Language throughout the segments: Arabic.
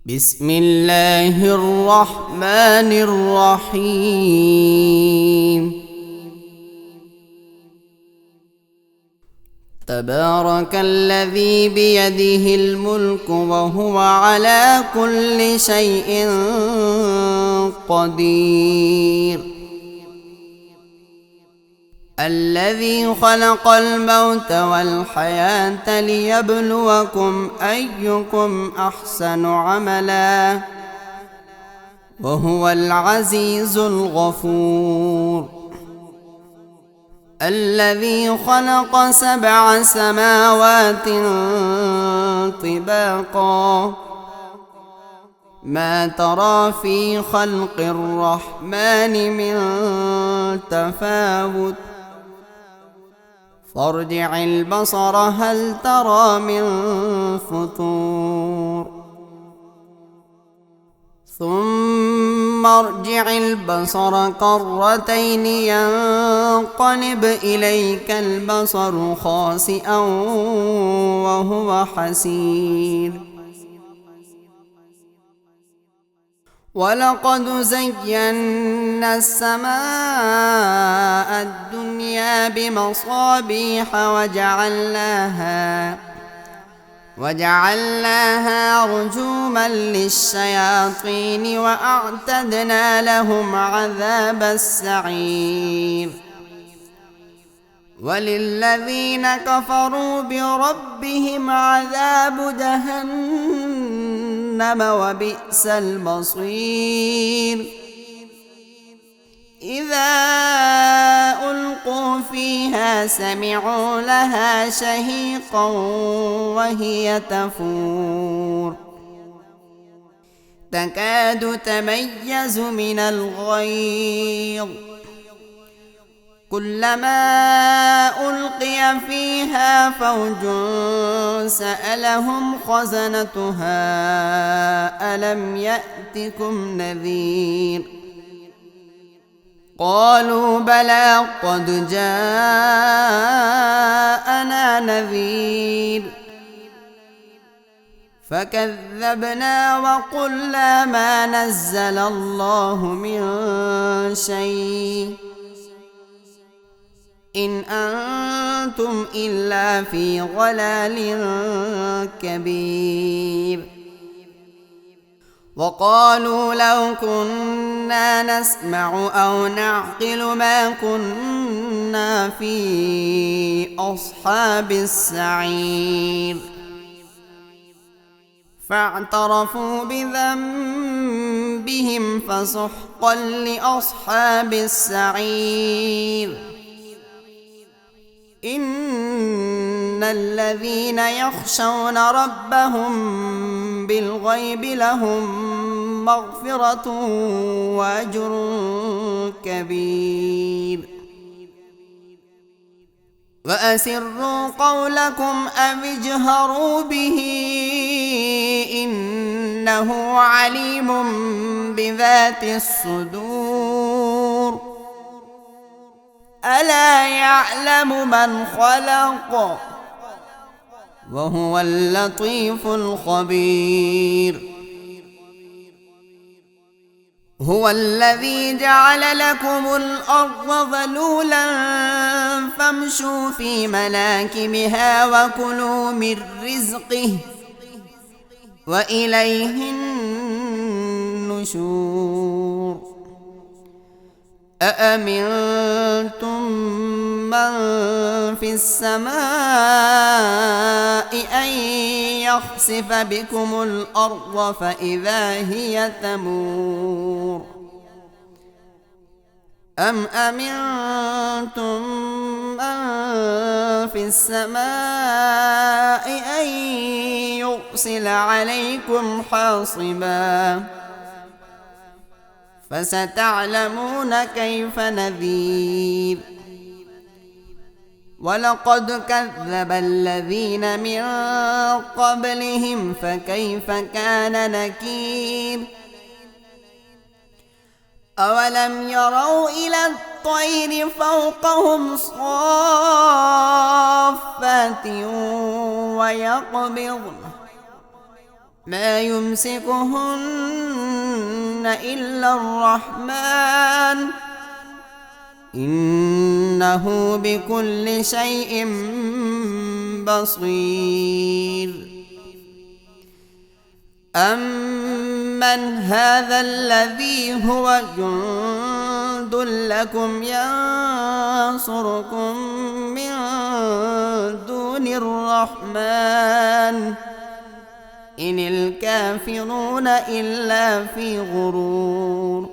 بسم الله الرحمن الرحيم. تبارك الذي بيده الملك وهو على كل شيء قدير. الذي خلق الموت والحياة ليبلوكم أيكم أحسن عملا وهو العزيز الغفور. الذي خلق 7 سماوات طباقا ما ترى في خلق الرحمن من تفاوت فارجع البصر هل ترى من فطور ثم ارجع البصر كرتين ينقلب إليك البصر خاسئا وهو حسير. ولقد زينا السماء الدنيا بمصابيح وجعلناها رجوما للشياطين وأعتدنا لهم عذاب السعير. وللذين كفروا بربهم عذاب جهنم وبئس المصير. إذا ألقوا فيها سمعوا لها شهيقا وهي تفور تكاد تميز من الغيظ كلما ألقي فيها فوج سألهم خزنتها ألم يأتكم نذير قالوا بلى قد جاءنا نذير فكذبنا وقلنا ما نزل الله من شيء إن أنتم إلا في ضلال كبير. وقالوا لو كنا نسمع أو نعقل ما كنا في أصحاب السعير فاعترفوا بذنبهم فسحقا لأصحاب السعير. إن الذين يخشون ربهم بالغيب لهم مغفرة وأجر كبير. وأسروا قولكم أو اجهروا به إنه عليم بذات الصدور. ألا يعلم من خلق وهو اللطيف الخبير. هو الذي جعل لكم الأرض ذلولا فامشوا في مناكبها وكلوا من رزقه وإليه النشور. أأمنتم من في السماء أن يخسف بكم الأرض فإذا هي تمور أم أمنتم من في السماء أن يرسل عليكم حاصبا فستعلمون كيف نذير. ولقد كذب الذين من قبلهم فكيف كان نكير. أولم يروا إلى الطير فوقهم صافات ويقبضن ما يمسكهن إلا الرحمن إنه بكل شيء بصير. أمن هذا الذي هو جند لكم ينصركم من دون الرحمن إن الكافرون إلا في غرور.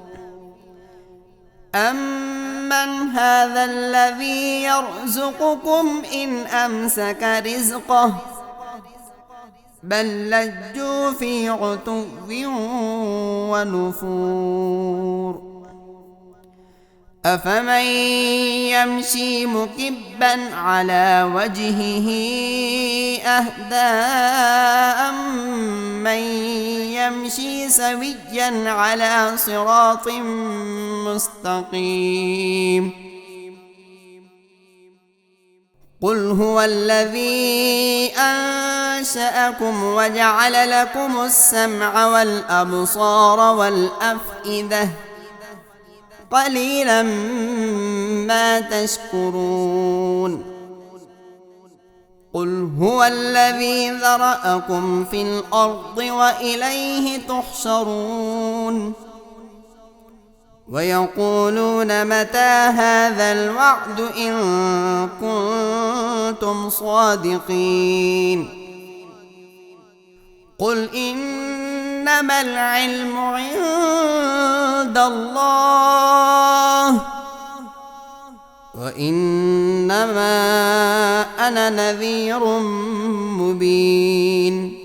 أمن هذا الذي يرزقكم إن أمسك رزقه بل لجوا في عتو ونفور. أفمن يمشي مكبا على وجهه أهدى أمن يمشي سويا على صراط مستقيم. قل هو الذي أنشأكم وجعل لكم السمع والأبصار والأفئدة قليلا ما تشكرون. قل هو الذي ذرأكم في الأرض وإليه تحشرون. ويقولون متى هذا الوعد إن كنتم صادقين. قل إنما العلم عند الله وإنما أنا نذير مبين.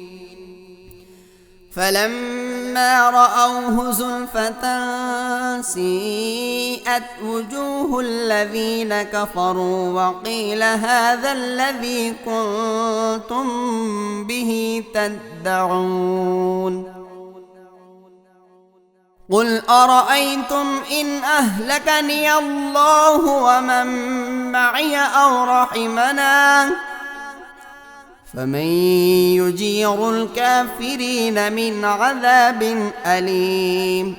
فلما رأوه زلفة سيئت وجوه الذين كفروا وقيل هذا الذي كنتم به تدعون. قل أرأيتم إن أهلكني الله ومن معي أو رحمنا فمن يجير الكافرين من عذاب أليم.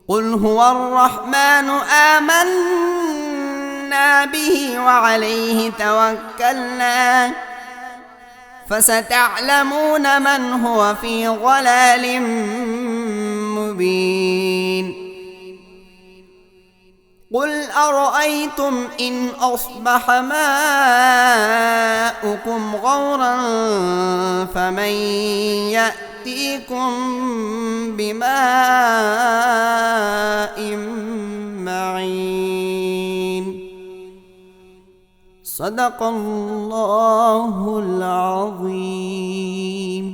قل هو الرحمن آمنا به وعليه توكلنا فستعلمون من هو في ضلال مبين. قل أرأيتم إن أصبح ماؤكم غورا فمن يأتيكم بماء معين. صدق الله العظيم.